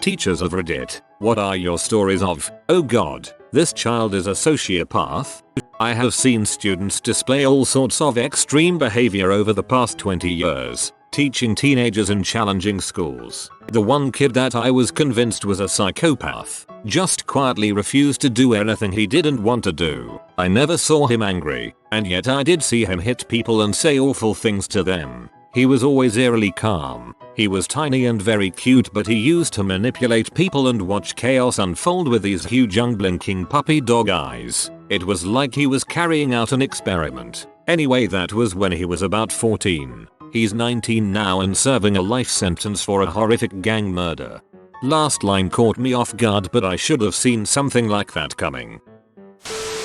Teachers of Reddit, what are your stories of, oh god, this child is a sociopath? I have seen students display all sorts of extreme behavior over the past 20 years, teaching teenagers in challenging schools. The one kid that I was convinced was a psychopath just quietly refused to do anything he didn't want to do. I never saw him angry, and yet I did see him hit people and say awful things to them. He was always eerily calm. He was tiny and very cute, but he used to manipulate people and watch chaos unfold with these huge unblinking puppy dog eyes. It was like he was carrying out an experiment. Anyway, that was when he was about 14. He's 19 now and serving a life sentence for a horrific gang murder. Last line caught me off guard, but I should have seen something like that coming.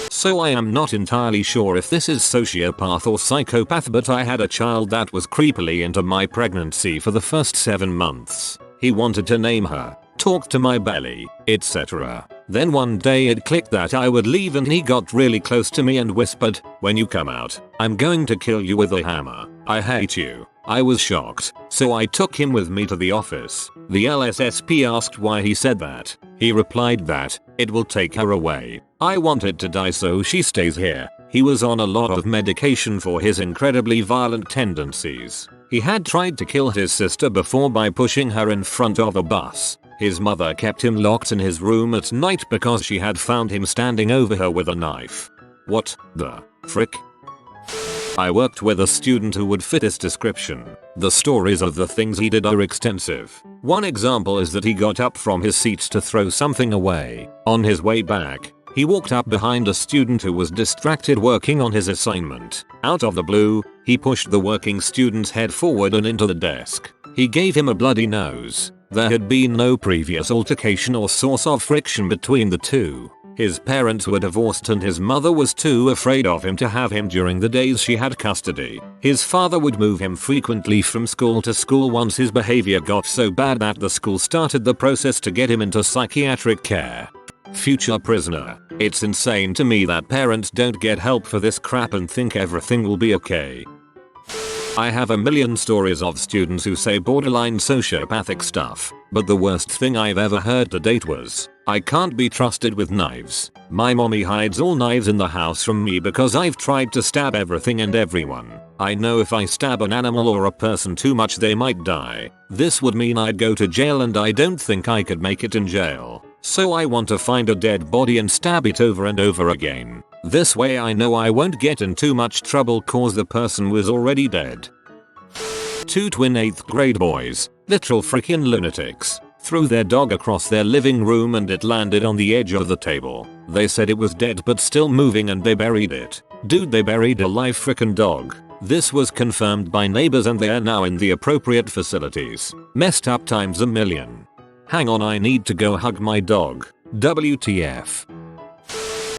So I am not entirely sure if this is sociopath or psychopath, but I had a child that was creepily into my pregnancy for the first 7 months. He wanted to name her, talk to my belly, etc. Then one day it clicked that I would leave, and he got really close to me and whispered, "When you come out, I'm going to kill you with a hammer. I hate you." I was shocked, so I took him with me to the office. The LSSP asked why he said that. He replied that it will take her away. I wanted to die, so she stays here. He was on a lot of medication for his incredibly violent tendencies. He had tried to kill his sister before by pushing her in front of a bus. His mother kept him locked in his room at night because she had found him standing over her with a knife. What the frick? I worked with a student who would fit this description. The stories of the things he did are extensive. One example is that he got up from his seat to throw something away. On his way back, he walked up behind a student who was distracted working on his assignment. Out of the blue, he pushed the working student's head forward and into the desk. He gave him a bloody nose. There had been no previous altercation or source of friction between the two. His parents were divorced and his mother was too afraid of him to have him during the days she had custody. His father would move him frequently from school to school once his behavior got so bad that the school started the process to get him into psychiatric care. Future prisoner. It's insane to me that parents don't get help for this crap and think everything will be okay. I have a million stories of students who say borderline sociopathic stuff, but the worst thing I've ever heard to date was, "I can't be trusted with knives. My mommy hides all knives in the house from me because I've tried to stab everything and everyone. I know if I stab an animal or a person too much they might die. This would mean I'd go to jail and I don't think I could make it in jail. So I want to find a dead body and stab it over and over again. This way I know I won't get in too much trouble cause the person was already dead." Two twin 8th grade boys, literal freaking lunatics, threw their dog across their living room and it landed on the edge of the table. They said it was dead but still moving and they buried it. Dude, they buried a live freaking dog. This was confirmed by neighbors and they're now in the appropriate facilities. Messed up times a million. Hang on, I need to go hug my dog. WTF.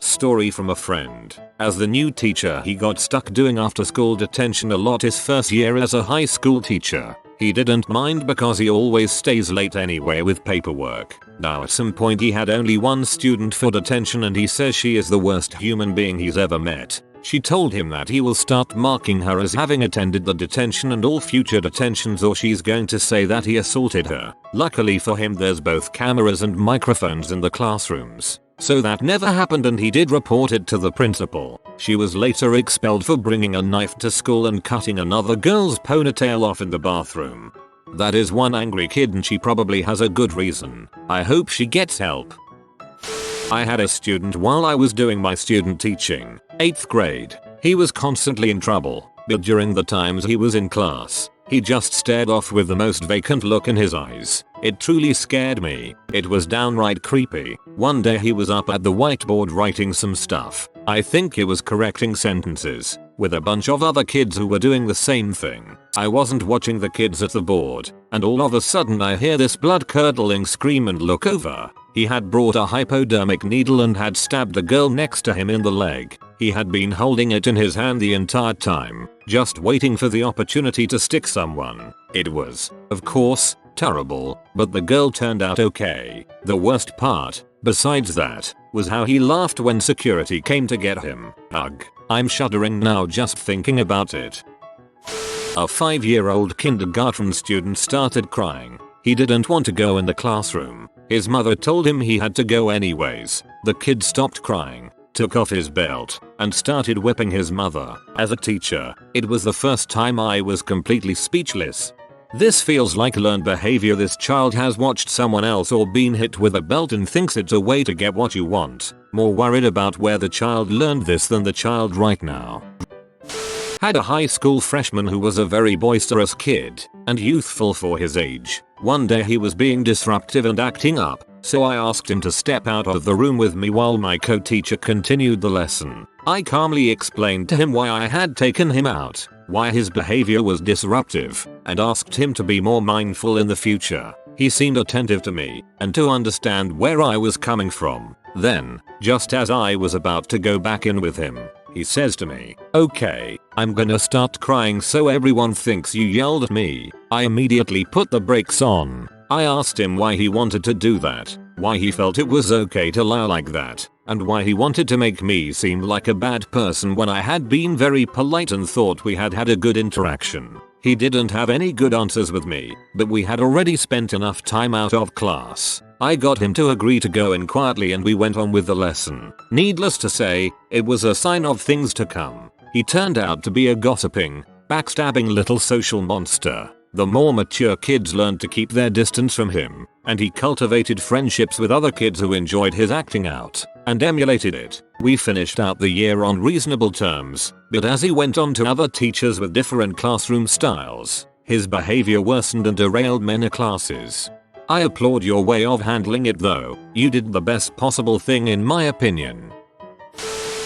Story from a friend. As the new teacher, he got stuck doing after school detention a lot his first year as a high school teacher. He didn't mind because he always stays late anyway with paperwork. Now at some point he had only one student for detention and he says she is the worst human being he's ever met. She told him that he will start marking her as having attended the detention and all future detentions or she's going to say that he assaulted her. Luckily for him there's both cameras and microphones in the classrooms. So that never happened and he did report it to the principal. She was later expelled for bringing a knife to school and cutting another girl's ponytail off in the bathroom. That is one angry kid and she probably has a good reason. I hope she gets help. I had a student while I was doing my student teaching, 8th grade. He was constantly in trouble, but during the times he was in class, he just stared off with the most vacant look in his eyes. It truly scared me. It was downright creepy. One day he was up at the whiteboard writing some stuff. I think he was correcting sentences, with a bunch of other kids who were doing the same thing. I wasn't watching the kids at the board, and all of a sudden I hear this blood-curdling scream and look over. He had brought a hypodermic needle and had stabbed the girl next to him in the leg. He had been holding it in his hand the entire time, just waiting for the opportunity to stick someone. It was, of course, terrible, but the girl turned out okay. The worst part, besides that, was how he laughed when security came to get him. Ugh, I'm shuddering now just thinking about it. A 5-year-old kindergarten student started crying. He didn't want to go in the classroom. His mother told him he had to go anyways. The kid stopped crying, took off his belt, and started whipping his mother. As a teacher, it was the first time I was completely speechless. This feels like learned behavior. This child has watched someone else or been hit with a belt and thinks it's a way to get what you want. More worried about where the child learned this than the child right now. Had a high school freshman who was a very boisterous kid and youthful for his age. One day he was being disruptive and acting up, so I asked him to step out of the room with me while my co-teacher continued the lesson. I calmly explained to him why I had taken him out, why his behavior was disruptive, and asked him to be more mindful in the future. He seemed attentive to me and to understand where I was coming from. Then, just as I was about to go back in with him, he says to me, "Okay, I'm gonna start crying so everyone thinks you yelled at me." I immediately put the brakes on. I asked him why he wanted to do that, why he felt it was okay to lie like that, and why he wanted to make me seem like a bad person when I had been very polite and thought we had had a good interaction. He didn't have any good answers with me, but we had already spent enough time out of class. I got him to agree to go in quietly and we went on with the lesson. Needless to say, it was a sign of things to come. He turned out to be a gossiping, backstabbing little social monster. The more mature kids learned to keep their distance from him, and he cultivated friendships with other kids who enjoyed his acting out and emulated it. We finished out the year on reasonable terms, but as he went on to other teachers with different classroom styles, his behavior worsened and derailed many classes. I applaud your way of handling it though. You did the best possible thing in my opinion.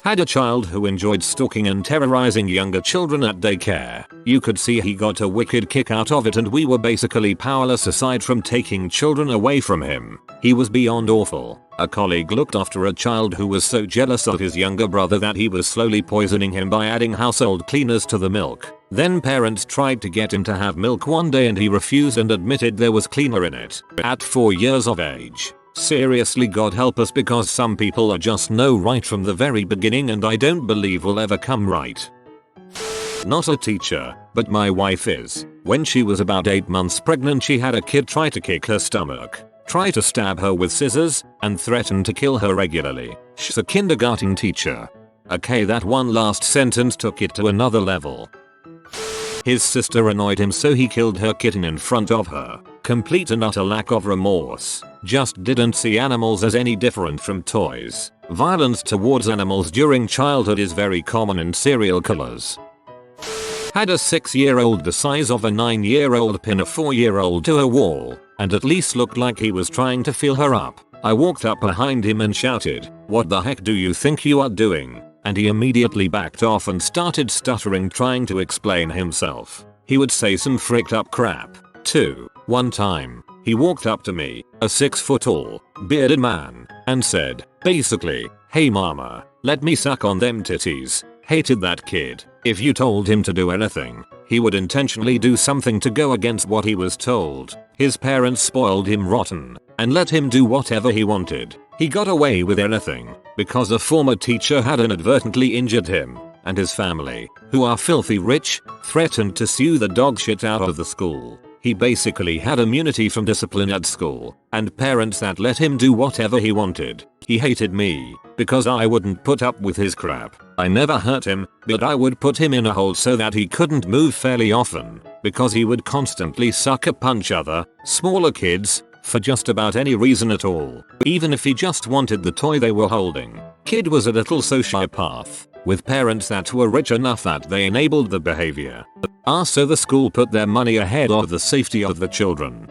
Had a child who enjoyed stalking and terrorizing younger children at daycare. You could see he got a wicked kick out of it and we were basically powerless aside from taking children away from him. He was beyond awful. A colleague looked after a child who was so jealous of his younger brother that he was slowly poisoning him by adding household cleaners to the milk. Then parents tried to get him to have milk one day and he refused and admitted there was cleaner in it. At 4 years of age. Seriously, God help us, because some people are just no right from the very beginning and I don't believe will ever come right. Not a teacher, but my wife is. When she was about 8 months pregnant, she had a kid try to kick her stomach, try to stab her with scissors, and threaten to kill her regularly. She's a kindergarten teacher. Okay, that one last sentence took it to another level. His sister annoyed him so he killed her kitten in front of her. Complete and utter lack of remorse. Just didn't see animals as any different from toys. Violence towards animals during childhood is very common in serial killers. Had a 6-year-old the size of a 9-year-old pin a 4-year-old to a wall, and at least looked like he was trying to feel her up. I walked up behind him and shouted, "What the heck do you think you are doing?" And he immediately backed off and started stuttering, trying to explain himself. He would say some fricked up crap. 2. One time, he walked up to me, a 6-foot tall, bearded man, and said, basically, "Hey mama, let me suck on them titties." Hated that kid. If you told him to do anything, he would intentionally do something to go against what he was told. His parents spoiled him rotten and let him do whatever he wanted. He got away with anything because a former teacher had inadvertently injured him, and his family, who are filthy rich, threatened to sue the dog shit out of the school. He basically had immunity from discipline at school, and parents that let him do whatever he wanted. He hated me because I wouldn't put up with his crap. I never hurt him, but I would put him in a hole so that he couldn't move fairly often, because he would constantly sucker punch other, smaller kids, for just about any reason at all, even if he just wanted the toy they were holding. Kid was a little sociopath, with parents that were rich enough that they enabled the behavior. So the school put their money ahead of the safety of the children.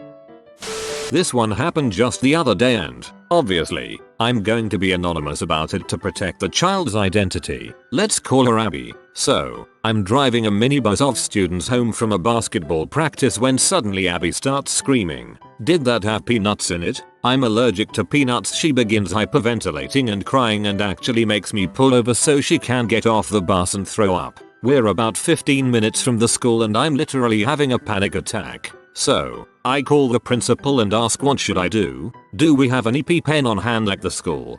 This one happened just the other day and, obviously, I'm going to be anonymous about it to protect the child's identity. Let's call her Abby. So, I'm driving a minibus of students home from a basketball practice when suddenly Abby starts screaming, "Did that have peanuts in it? I'm allergic to peanuts." She begins hyperventilating and crying and actually makes me pull over so she can get off the bus and throw up. We're about 15 minutes from the school and I'm literally having a panic attack. So, I call the principal and ask, what should I do? Do we have an EpiPen on hand at the school?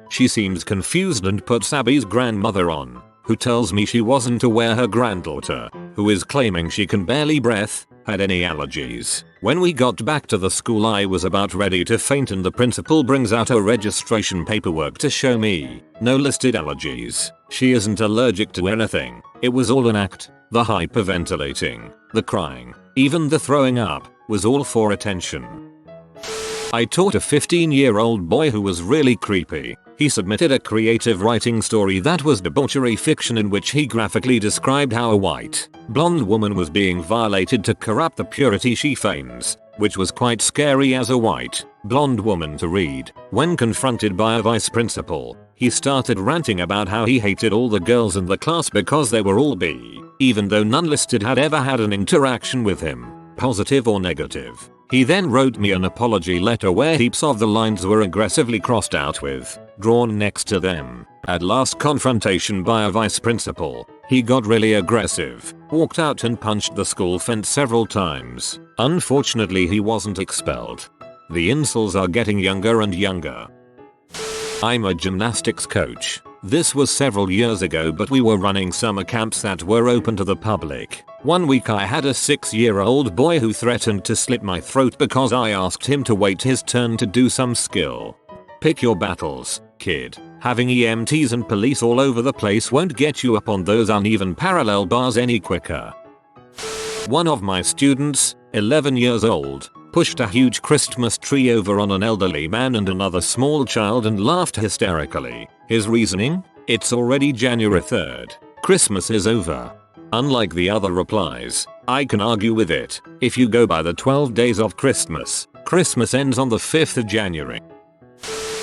She seems confused and puts Abby's grandmother on. who tells me she wasn't aware her granddaughter, who is claiming she can barely breathe, had any allergies. When we got back to the school I was about ready to faint and the principal brings out her registration paperwork to show me. No listed allergies. She isn't allergic to anything. It was all an act. The hyperventilating, the crying, even the throwing up, was all for attention. I taught a 15-year-old boy who was really creepy. He submitted a creative writing story that was debauchery fiction in which he graphically described how a white, blonde woman was being violated to corrupt the purity she feigns, which was quite scary as a white, blonde woman to read. When confronted by a vice principal, he started ranting about how he hated all the girls in the class because they were all B, even though none listed had ever had an interaction with him, positive or negative. He then wrote me an apology letter where heaps of the lines were aggressively crossed out with, drawn next to them. At last confrontation by a vice principal, he got really aggressive, walked out and punched the school fence several times. Unfortunately he wasn't expelled. The insults are getting younger and younger. I'm a gymnastics coach. This was several years ago but we were running summer camps that were open to the public. One week I had a 6-year-old boy who threatened to slit my throat because I asked him to wait his turn to do some skill. Pick your battles, kid. Having EMTs and police all over the place won't get you up on those uneven parallel bars any quicker. One of my students, 11 years old, pushed a huge Christmas tree over on an elderly man and another small child and laughed hysterically. His reasoning? It's already January 3rd. Christmas is over. Unlike the other replies, I can argue with it. If you go by the 12 days of Christmas, Christmas ends on the 5th of January.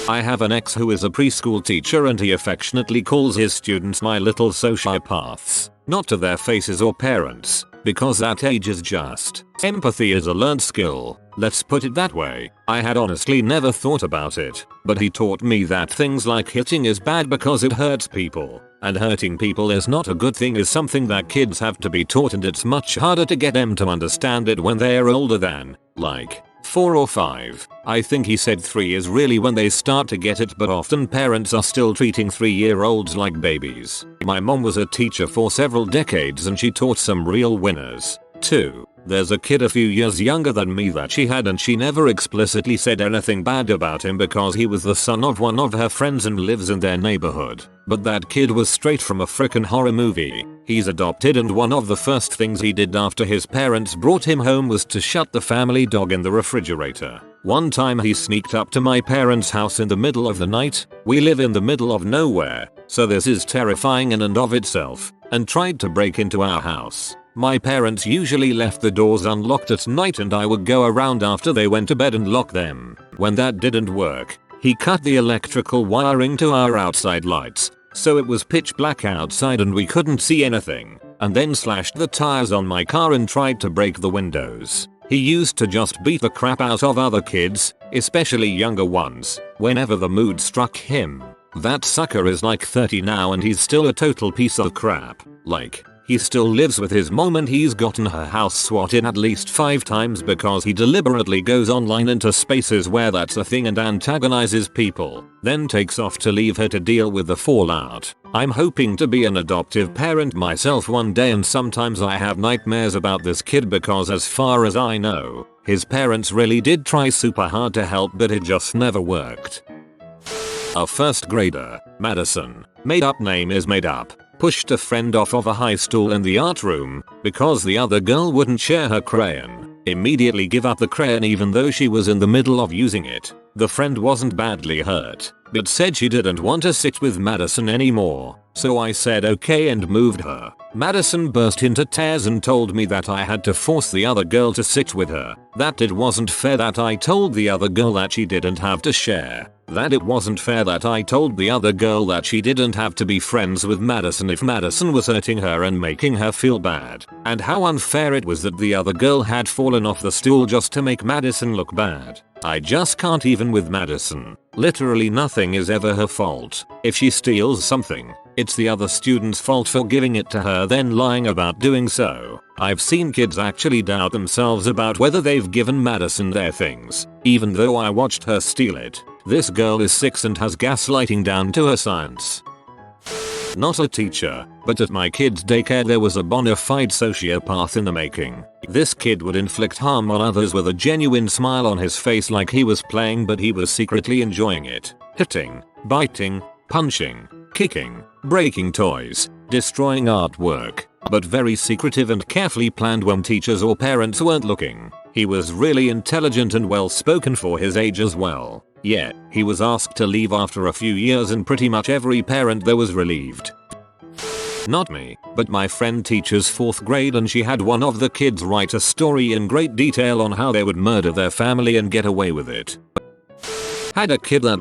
I have an ex who is a preschool teacher and he affectionately calls his students my little sociopaths. Not to their faces or parents, because that age is just. Empathy is a learned skill, let's put it that way. I had honestly never thought about it, but he taught me that things like hitting is bad because it hurts people, and hurting people is not a good thing is something that kids have to be taught and it's much harder to get them to understand it when they are older than, like, 4 or 5. I think he said 3 is really when they start to get it but often parents are still treating 3-year-olds like babies. My mom was a teacher for several decades and she taught some real winners. 2. There's a kid a few years younger than me that she had and she never explicitly said anything bad about him because he was the son of one of her friends and lives in their neighborhood. But that kid was straight from a frickin' horror movie. He's adopted and one of the first things he did after his parents brought him home was to shut the family dog in the refrigerator. One time he sneaked up to my parents' house in the middle of the night. We live in the middle of nowhere, so this is terrifying in and of itself, and tried to break into our house. My parents usually left the doors unlocked at night and I would go around after they went to bed and lock them. When that didn't work, he cut the electrical wiring to our outside lights, so it was pitch black outside and we couldn't see anything, and then slashed the tires on my car and tried to break the windows. He used to just beat the crap out of other kids, especially younger ones, whenever the mood struck him. That sucker is like 30 now and he's still a total piece of crap. Like, he still lives with his mom and he's gotten her house swatted at least 5 times because he deliberately goes online into spaces where that's a thing and antagonizes people, then takes off to leave her to deal with the fallout. I'm hoping to be an adoptive parent myself one day and sometimes I have nightmares about this kid because as far as I know, his parents really did try super hard to help but it just never worked. A first grader, Madison, made up name is made up, pushed a friend off of a high stool in the art room because the other girl wouldn't share her crayon. Immediately give up the crayon even though she was in the middle of using it. The friend wasn't badly hurt, but said she didn't want to sit with Madison anymore, so I said okay and moved her. Madison burst into tears and told me that I had to force the other girl to sit with her, that it wasn't fair that I told the other girl that she didn't have to share, that it wasn't fair that I told the other girl that she didn't have to be friends with Madison if Madison was hurting her and making her feel bad, and how unfair it was that the other girl had fallen off the stool just to make Madison look bad. I just can't even with Madison. Literally nothing is ever her fault. If she steals something, it's the other student's fault for giving it to her then lying about doing so. I've seen kids actually doubt themselves about whether they've given Madison their things, even though I watched her steal it. This girl is 6 and has gaslighting down to her science. Not a teacher, but at my kid's daycare there was a bona fide sociopath in the making. This kid would inflict harm on others with a genuine smile on his face like he was playing, but he was secretly enjoying it. Hitting, biting, punching, kicking, breaking toys, destroying artwork, but very secretive and carefully planned when teachers or parents weren't looking. He was really intelligent and well spoken for his age as well. Yet, he was asked to leave after a few years and pretty much every parent there was relieved. Not me, but my friend teaches 4th grade and she had one of the kids write a story in great detail on how they would murder their family and get away with it. Had a kid that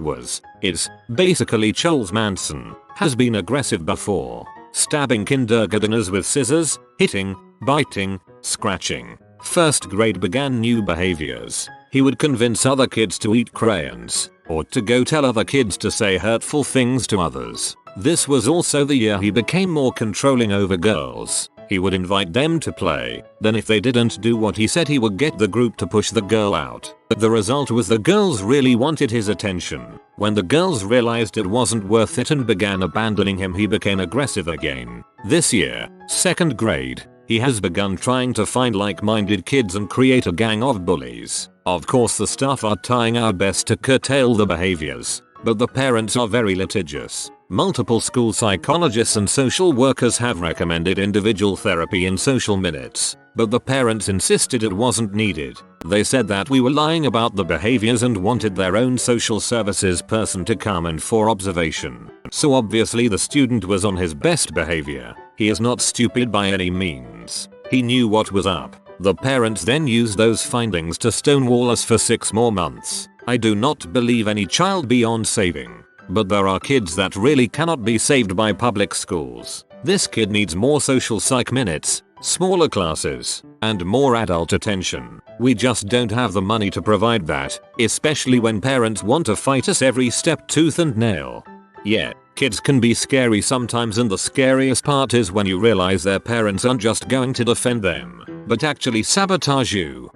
is basically Charles Manson, has been aggressive before, stabbing kindergarteners with scissors, hitting, biting, scratching. 1st grade began new behaviors. He would convince other kids to eat crayons, or to go tell other kids to say hurtful things to others. This was also the year he became more controlling over girls. He would invite them to play, then if they didn't do what he said he would get the group to push the girl out. The result was the girls really wanted his attention. When the girls realized it wasn't worth it and began abandoning him, he became aggressive again. This year, 2nd grade, he has begun trying to find like-minded kids and create a gang of bullies. Of course the staff are trying our best to curtail the behaviors, but the parents are very litigious. Multiple school psychologists and social workers have recommended individual therapy in social minutes, but the parents insisted it wasn't needed. They said that we were lying about the behaviors and wanted their own social services person to come in for observation. So obviously the student was on his best behavior. He is not stupid by any means. He knew what was up. The parents then used those findings to stonewall us for 6 more months. I do not believe any child beyond saving. But there are kids that really cannot be saved by public schools. This kid needs more social psych minutes, smaller classes, and more adult attention. We just don't have the money to provide that, especially when parents want to fight us every step tooth and nail. Yeah, kids can be scary sometimes, and the scariest part is when you realize their parents aren't just going to defend them, but actually sabotage you.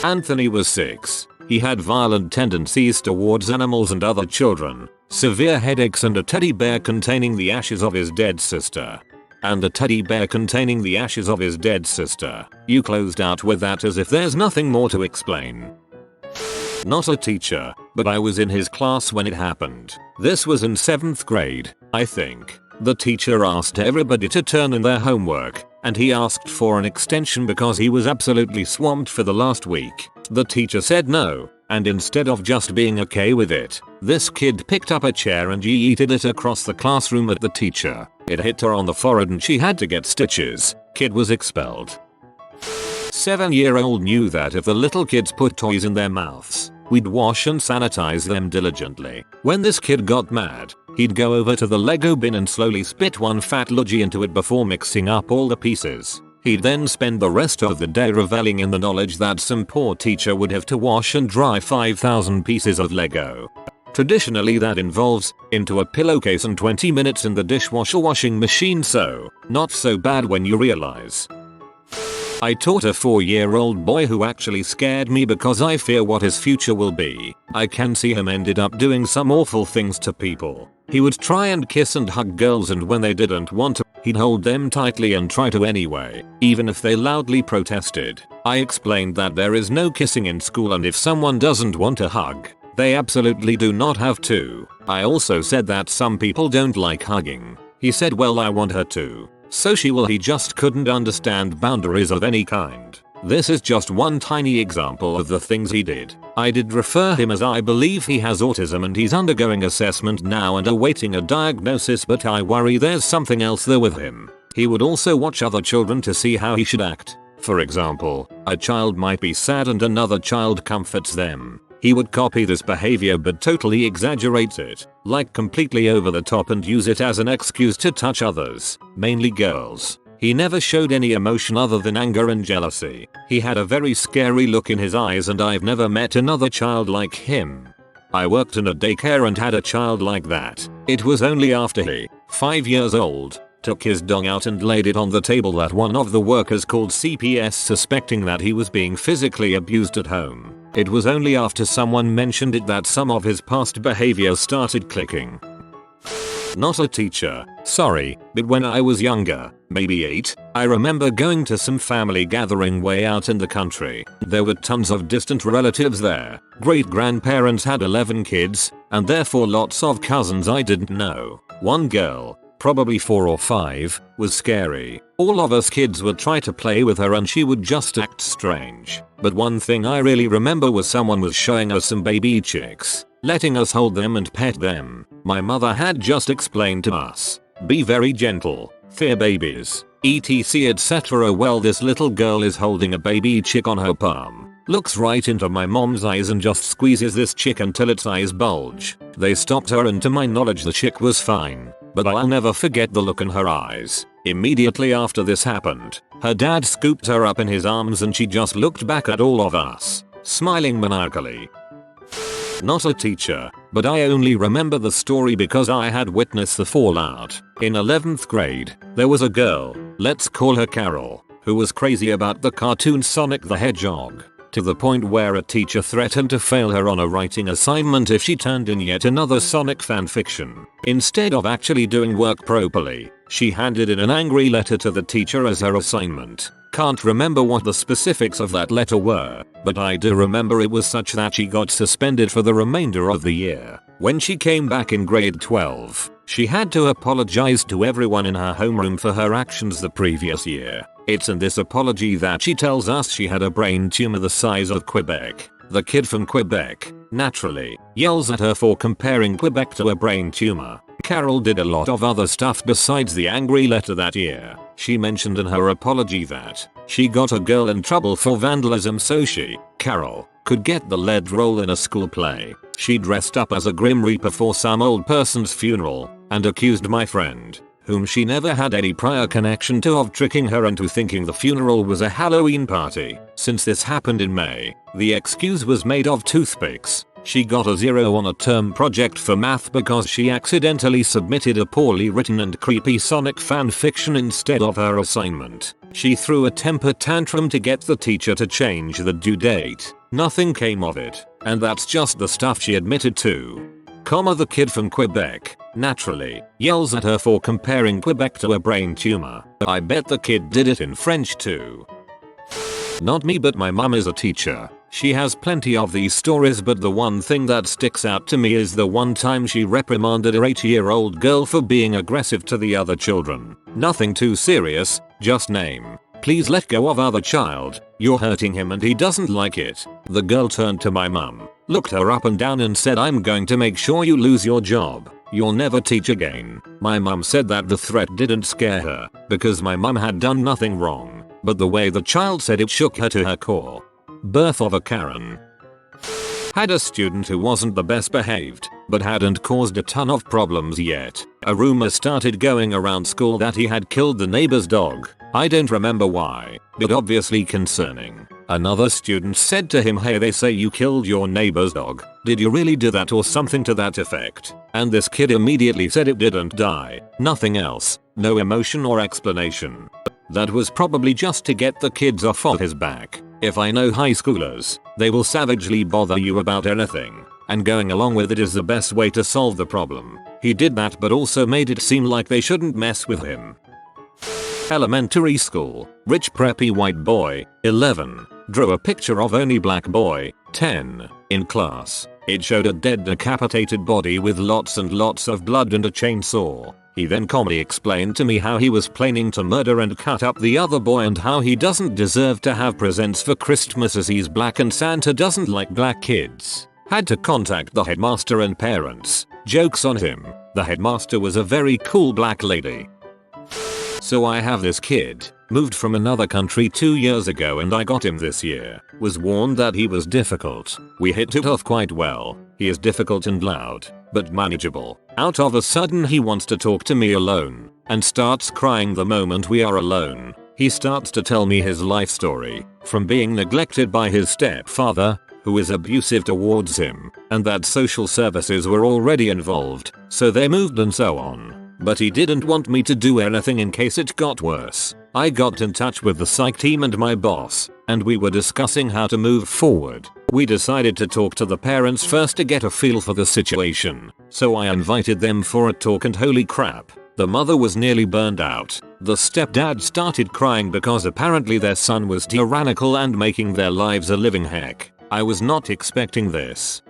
Anthony was 6. He had violent tendencies towards animals and other children, severe headaches and a teddy bear containing the ashes of his dead sister. And a teddy bear containing the ashes of his dead sister. You closed out with that as if there's nothing more to explain. Not a teacher, but I was in his class when it happened. This was in 7th grade, I think. The teacher asked everybody to turn in their homework, and he asked for an extension because he was absolutely swamped for the last week. The teacher said no, and instead of just being okay with it, this kid picked up a chair and yeeted it across the classroom at the teacher. It hit her on the forehead and she had to get stitches. Kid was expelled. 7-year-old knew that if the little kids put toys in their mouths, we'd wash and sanitize them diligently. When this kid got mad, he'd go over to the Lego bin and slowly spit one fat lodgy into it before mixing up all the pieces. He'd then spend the rest of the day reveling in the knowledge that some poor teacher would have to wash and dry 5,000 pieces of Lego. Traditionally that involves into a pillowcase and 20 minutes in the dishwasher washing machine, so not so bad when you realize. I taught a 4-year-old boy who actually scared me because I fear what his future will be. I can see him ended up doing some awful things to people. He would try and kiss and hug girls, and when they didn't want to, he'd hold them tightly and try to anyway, even if they loudly protested. I explained that there is no kissing in school, and if someone doesn't want a hug, they absolutely do not have to. I also said that some people don't like hugging. He said, well, I want her to. So she will. He just couldn't understand boundaries of any kind. This is just one tiny example of the things he did. I did refer him as I believe he has autism and he's undergoing assessment now and awaiting a diagnosis, but I worry there's something else there with him. He would also watch other children to see how he should act. For example, a child might be sad and another child comforts them. He would copy this behavior but totally exaggerates it, like completely over the top, and use it as an excuse to touch others, mainly girls. He never showed any emotion other than anger and jealousy. He had a very scary look in his eyes, and I've never met another child like him. I worked in a daycare and had a child like that. It was only after he, 5 years old, took his dong out and laid it on the table that one of the workers called CPS, suspecting that he was being physically abused at home. It was only after someone mentioned it that some of his past behavior started clicking. Not a teacher. Sorry, but when I was younger, maybe 8, I remember going to some family gathering way out in the country. There were tons of distant relatives there. Great grandparents had 11 kids, and therefore lots of cousins I didn't know. One girl, probably 4 or 5, was scary. All of us kids would try to play with her and she would just act strange. But one thing I really remember was someone was showing us some baby chicks, letting us hold them and pet them. My mother had just explained to us, be very gentle, fear babies, etc etc. Well, this little girl is holding a baby chick on her palm, looks right into my mom's eyes and just squeezes this chick until its eyes bulge. They stopped her and to my knowledge the chick was fine, but I'll never forget the look in her eyes. Immediately after this happened, her dad scooped her up in his arms and she just looked back at all of us, smiling maniacally. Not a teacher, but I only remember the story because I had witnessed the fallout. In 11th grade, there was a girl, let's call her Carol, who was crazy about the cartoon Sonic the Hedgehog, to the point where a teacher threatened to fail her on a writing assignment if she turned in yet another Sonic fanfiction. Instead of actually doing work properly, she handed in an angry letter to the teacher as her assignment. Can't remember what the specifics of that letter were, but I do remember it was such that she got suspended for the remainder of the year. When she came back in grade 12, she had to apologize to everyone in her homeroom for her actions the previous year. It's in this apology that she tells us she had a brain tumor the size of Quebec. The kid from Quebec, naturally, yells at her for comparing Quebec to a brain tumor. Carol did a lot of other stuff besides the angry letter that year. She mentioned in her apology that she got a girl in trouble for vandalism so she, Carol, could get the lead role in a school play. She dressed up as a Grim Reaper for some old person's funeral and accused my friend, whom she never had any prior connection to, of tricking her into thinking the funeral was a Halloween party. Since this happened in May, the excuse was made of toothpicks. She got a 0 on a term project for math because she accidentally submitted a poorly written and creepy Sonic fanfiction instead of her assignment. She threw a temper tantrum to get the teacher to change the due date. Nothing came of it, and that's just the stuff she admitted to. The kid from Quebec, naturally, yells at her for comparing Quebec to a brain tumor. I bet the kid did it in French too. Not me, but my mum is a teacher. She has plenty of these stories, but the one thing that sticks out to me is the one time she reprimanded a 8-year-old girl for being aggressive to the other children. Nothing too serious, just name. Please let go of other child, you're hurting him and he doesn't like it. The girl turned to my mum, looked her up and down and said, I'm going to make sure you lose your job. You'll never teach again. My mum said that the threat didn't scare her because my mum had done nothing wrong, but the way the child said it shook her to her core. Birth of a Karen. Had a student who wasn't the best behaved, but hadn't caused a ton of problems yet. A rumor started going around school that he had killed the neighbor's dog. I don't remember why, but obviously concerning. Another student said to him, hey, they say you killed your neighbor's dog. Did you really do that, or something to that effect? And this kid immediately said it didn't die. Nothing else. No emotion or explanation. That was probably just to get the kids off of his back. If I know high schoolers, they will savagely bother you about anything, and going along with it is the best way to solve the problem. He did that, but also made it seem like they shouldn't mess with him. Elementary school, rich preppy white boy, 11, drew a picture of only black boy, 10, in class. It showed a dead decapitated body with lots and lots of blood and a chainsaw. He then calmly explained to me how he was planning to murder and cut up the other boy and how he doesn't deserve to have presents for Christmas as he's black and Santa doesn't like black kids. Had to contact the headmaster and parents. Jokes on him, the headmaster was a very cool black lady. So I have this kid, moved from another country 2 years ago and I got him this year. Was warned that he was difficult. We hit it off quite well. He is difficult and loud, but manageable. Out of a sudden he wants to talk to me alone, and starts crying the moment we are alone. He starts to tell me his life story, from being neglected by his stepfather, who is abusive towards him, and that social services were already involved, so they moved and so on. But he didn't want me to do anything in case it got worse. I got in touch with the psych team and my boss, and we were discussing how to move forward. We decided to talk to the parents first to get a feel for the situation, so I invited them for a talk and holy crap, The mother was nearly burned out. The stepdad started crying because apparently their son was tyrannical and making their lives a living heck. I was not expecting this.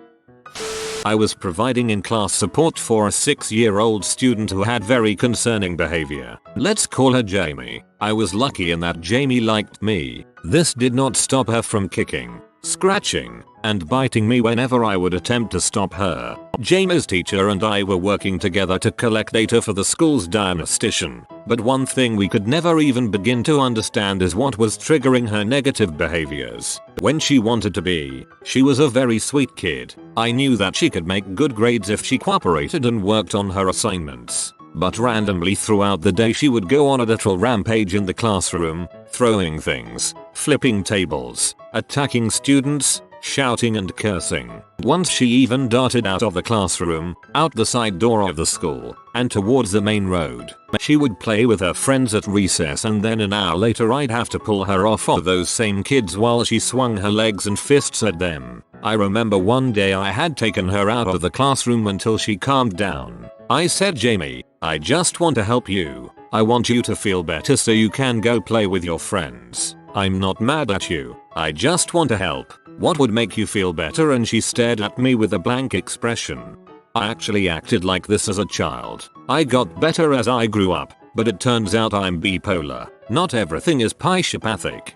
I was providing in-class support for a 6-year-old student who had very concerning behavior. Let's call her Jamie. I was lucky in that Jamie liked me. This did not stop her from kicking, scratching, and biting me whenever I would attempt to stop her. Jamie's teacher and I were working together to collect data for the school's diagnostician, but one thing we could never even begin to understand is what was triggering her negative behaviors. When she wanted to be, she was a very sweet kid. I knew that she could make good grades if she cooperated and worked on her assignments. But randomly throughout the day she would go on a literal rampage in the classroom, throwing things, flipping tables, attacking students, shouting and cursing. Once she even darted out of the classroom, out the side door of the school, and towards the main road. She would play with her friends at recess and then an hour later I'd have to pull her off of those same kids while she swung her legs and fists at them. I remember one day I had taken her out of the classroom until she calmed down. I said, Jamie, I just want to help you. I want you to feel better so you can go play with your friends. I'm not mad at you. I just want to help. What would make you feel better? And she stared at me with a blank expression. I actually acted like this as a child. I got better as I grew up, but it turns out I'm bipolar. Not everything is psychopathic.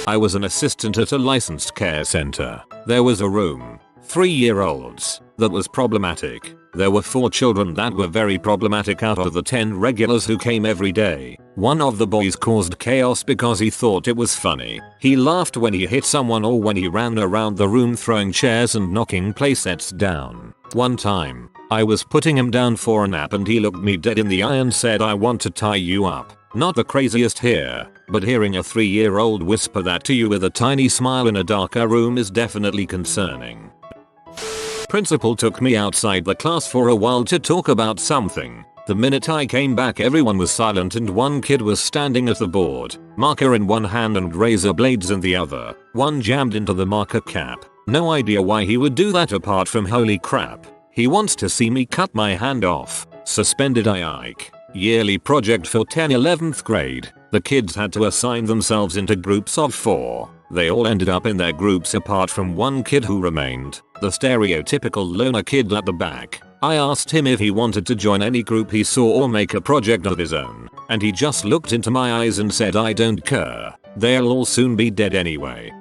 I was an assistant at a licensed care center. There was a room, 3-year-olds, that was problematic. There were 4 children that were very problematic out of the 10 regulars who came every day. One of the boys caused chaos because he thought it was funny. He laughed when he hit someone or when he ran around the room throwing chairs and knocking playsets down. One time, I was putting him down for a nap and he looked me dead in the eye and said, I want to tie you up. Not the craziest here, but hearing a 3-year-old whisper that to you with a tiny smile in a darker room is definitely concerning. Principal took me outside the class for a while to talk about something. The minute I came back everyone was silent and one kid was standing at the board, marker in one hand and razor blades in the other, one jammed into the marker cap. No idea why he would do that apart from holy crap, he wants to see me cut my hand off. Suspended Ike. Yearly project for 10th-11th grade. The kids had to assign themselves into groups of 4. They all ended up in their groups apart from one kid who remained, the stereotypical loner kid at the back. I asked him if he wanted to join any group he saw or make a project of his own, and he just looked into my eyes and said, I don't care. They'll all soon be dead anyway. ?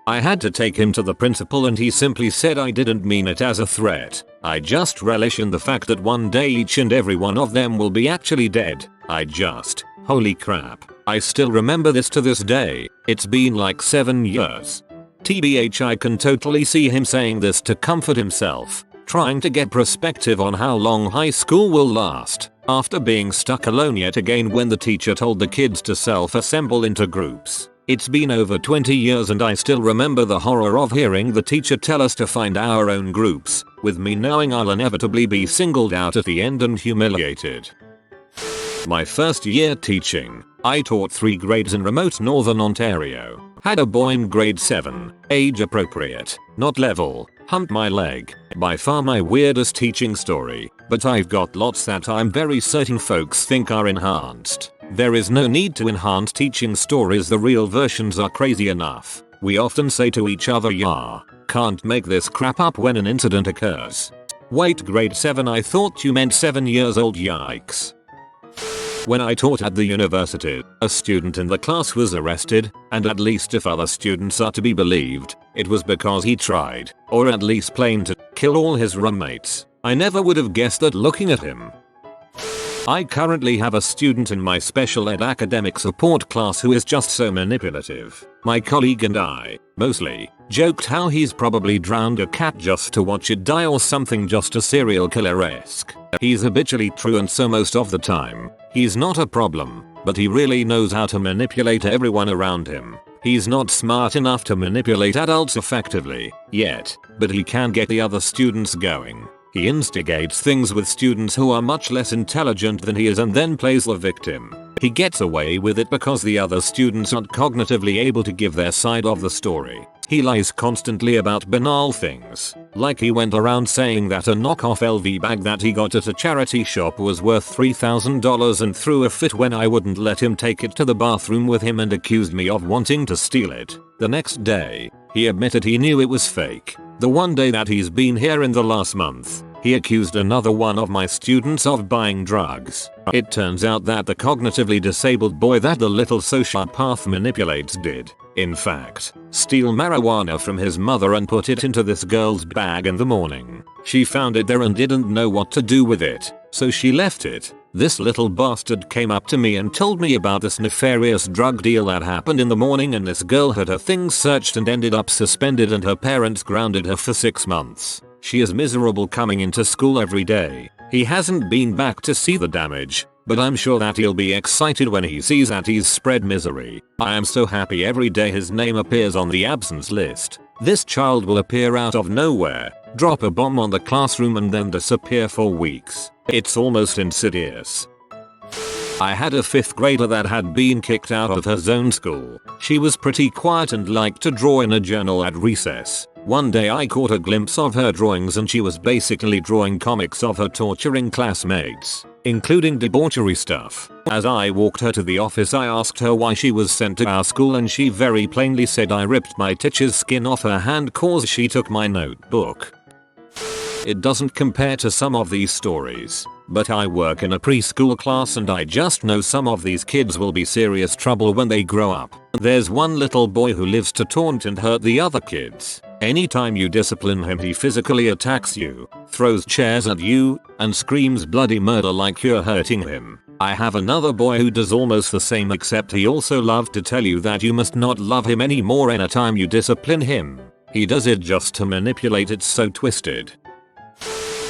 I had to take him to the principal and he simply said I didn't mean it as a threat. I just relish in the fact that one day each and every one of them will be actually dead. Holy crap. I still remember this to this day. It's been like 7 years. TBH, I can totally see him saying this to comfort himself, trying to get perspective on how long high school will last, after being stuck alone yet again when the teacher told the kids to self-assemble into groups. It's been over 20 years and I still remember the horror of hearing the teacher tell us to find our own groups, with me knowing I'll inevitably be singled out at the end and humiliated. My first year teaching, I taught 3 grades in remote northern Ontario. Had a boy in grade 7, age appropriate, not level, humped my leg. By far my weirdest teaching story, but I've got lots that I'm very certain folks think are enhanced. There is no need to enhance teaching stories, the real versions are crazy enough. We often say to each other, yeah, can't make this crap up when an incident occurs. Wait, grade 7, I thought you meant 7 years old, yikes. When I taught at the university, a student in the class was arrested, and at least if other students are to be believed, it was because he tried, or at least planned to, kill all his roommates. I never would have guessed that looking at him. I currently have a student in my special ed academic support class who is just so manipulative. My colleague and I, mostly, joked how he's probably drowned a cat just to watch it die or something, just a serial killer-esque. He's habitually true and so most of the time, he's not a problem, but he really knows how to manipulate everyone around him. He's not smart enough to manipulate adults effectively, yet, but he can get the other students going. He instigates things with students who are much less intelligent than he is and then plays the victim. He gets away with it because the other students aren't cognitively able to give their side of the story. He lies constantly about banal things, like he went around saying that a knockoff LV bag that he got at a charity shop was worth $3,000 and threw a fit when I wouldn't let him take it to the bathroom with him and accused me of wanting to steal it. The next day, he admitted he knew it was fake. The one day that he's been here in the last month, he accused another one of my students of buying drugs. It turns out that the cognitively disabled boy that the little sociopath manipulates did, in fact, steal marijuana from his mother and put it into this girl's bag in the morning. She found it there and didn't know what to do with it, so she left it. This little bastard came up to me and told me about this nefarious drug deal that happened in the morning, and this girl had her things searched and ended up suspended and her parents grounded her for 6 months. She is miserable coming into school every day. He hasn't been back to see the damage, but I'm sure that he'll be excited when he sees that he's spread misery. I am so happy every day his name appears on the absence list. This child will appear out of nowhere, drop a bomb on the classroom and then disappear for weeks. It's almost insidious. I had a 5th grader that had been kicked out of her zone school. She was pretty quiet and liked to draw in a journal at recess. One day I caught a glimpse of her drawings and she was basically drawing comics of her torturing classmates, including debauchery stuff. As I walked her to the office, I asked her why she was sent to our school and she very plainly said I ripped my teacher's skin off her hand cause she took my notebook. It doesn't compare to some of these stories, but I work in a preschool class and I just know some of these kids will be serious trouble when they grow up. There's one little boy who lives to taunt and hurt the other kids. Anytime you discipline him, he physically attacks you, throws chairs at you, and screams bloody murder like you're hurting him. I have another boy who does almost the same, except he also loves to tell you that you must not love him anymore anytime you discipline him. He does it just to manipulate. It's so twisted.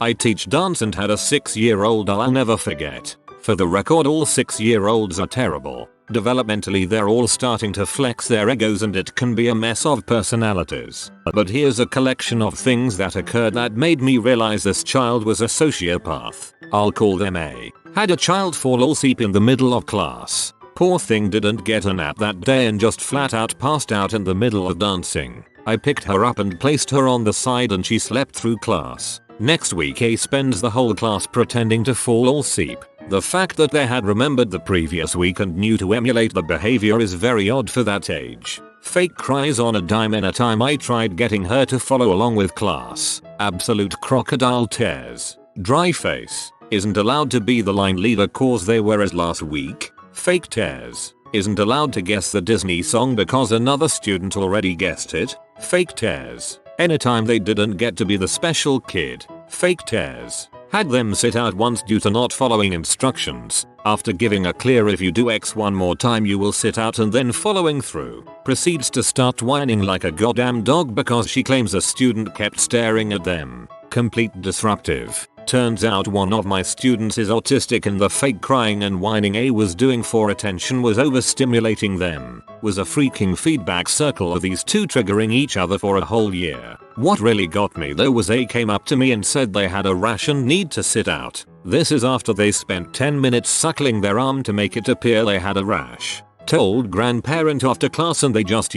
I teach dance and had a 6-year-old I'll never forget. For the record, all 6-year-olds are terrible. Developmentally they're all starting to flex their egos and it can be a mess of personalities. But here's a collection of things that occurred that made me realize this child was a sociopath. I'll call them A. Had a child fall asleep in the middle of class. Poor thing didn't get a nap that day and just flat out passed out in the middle of dancing. I picked her up and placed her on the side and she slept through class. Next week A spends the whole class pretending to fall asleep. The fact that they had remembered the previous week and knew to emulate the behavior is very odd for that age. Fake cries on a dime anytime I tried getting her to follow along with class. Absolute crocodile tears. Dry face. Isn't allowed to be the line leader cause they were as last week. Fake tears. Isn't allowed to guess the Disney song because another student already guessed it. Fake tears. Anytime they didn't get to be the special kid. Fake tears. Had them sit out once due to not following instructions. After giving a clear if you do X one more time you will sit out and then following through. Proceeds to start whining like a goddamn dog because she claims a student kept staring at them. Complete disruptive. Turns out one of my students is autistic and the fake crying and whining A was doing for attention was overstimulating them. Was a freaking feedback circle of these two triggering each other for a whole year. What really got me though was A came up to me and said they had a rash and need to sit out. This is after they spent 10 minutes suckling their arm to make it appear they had a rash. Told grandparent after class and they just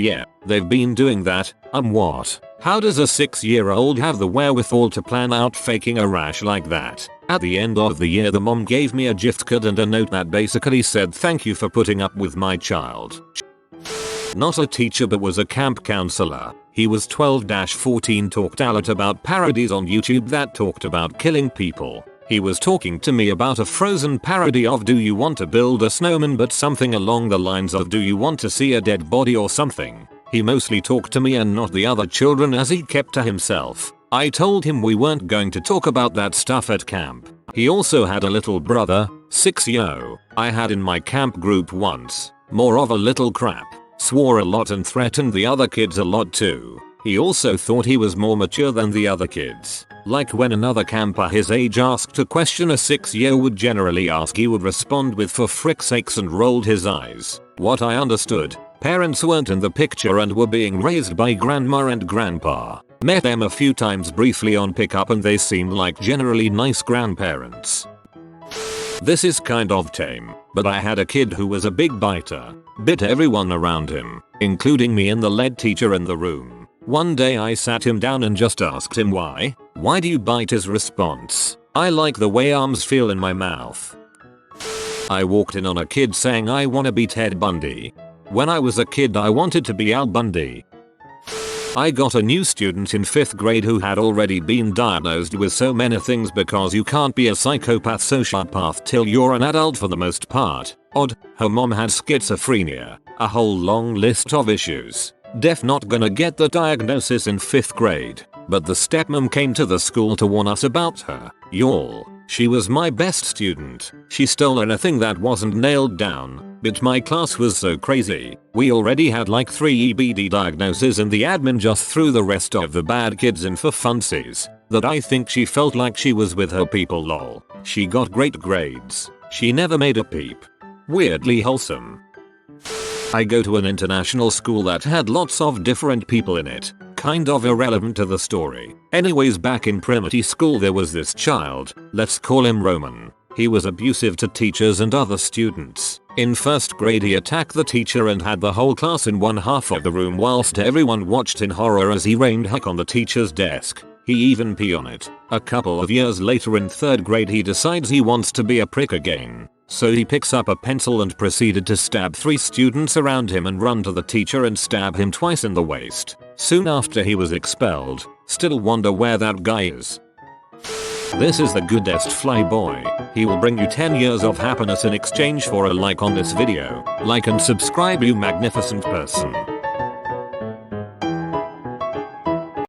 they've been doing that. What? How does a 6-year-old have the wherewithal to plan out faking a rash like that? At the end of the year the mom gave me a gift card and a note that basically said thank you for putting up with my child. Not a teacher but was a camp counselor. He was 12-14, talked a lot about parodies on YouTube that talked about killing people. He was talking to me about a Frozen parody of Do You Want to Build a Snowman, but something along the lines of Do you want to see a dead body or something. He mostly talked to me and not the other children as he kept to himself. I told him we weren't going to talk about that stuff at camp. He also had a little brother, 6-yo, I had in my camp group once. More of a little crap. Swore a lot and threatened the other kids a lot too. He also thought he was more mature than the other kids. Like when another camper his age asked a question a 6-year would generally ask, he would respond with "for frick's sakes" and rolled his eyes. What I understood, parents weren't in the picture and were being raised by grandma and grandpa. Met them a few times briefly on pickup and they seemed like generally nice grandparents. This is kind of tame, but I had a kid who was a big biter. Bit everyone around him, including me and the lead teacher in the room. One day I sat him down and just asked him why. Why do you bite? His response: I like the way arms feel in my mouth. I walked in on a kid saying I wanna be Ted Bundy. When I was a kid I wanted to be Al Bundy. I got a new student in 5th grade who had already been diagnosed with so many things because you can't be a psychopath sociopath till you're an adult for the most part. Odd, her mom had schizophrenia, a whole long list of issues. Def not gonna get the diagnosis in 5th grade, but the stepmom came to the school to warn us about her. Y'all, she was my best student. She stole anything that wasn't nailed down, but my class was so crazy. We already had like 3 EBD diagnoses and the admin just threw the rest of the bad kids in for funsies, that I think she felt like she was with her people. Lol. She got great grades. She never made a peep. Weirdly wholesome. I go to an international school that had lots of different people in it. Kind of irrelevant to the story. Anyways, back in primary school there was this child, let's call him Roman. He was abusive to teachers and other students. In 1st grade he attacked the teacher and had the whole class in one half of the room whilst everyone watched in horror as he rained heck on the teacher's desk. He even peed on it. A couple of years later in 3rd grade he decides he wants to be a prick again. So he picks up a pencil and proceeded to stab 3 students around him and run to the teacher and stab him twice in the waist. Soon after he was expelled. Still wonder where that guy is. This is the goodest fly boy. He will bring you 10 years of happiness in exchange for a like on this video. Like and subscribe, you magnificent person.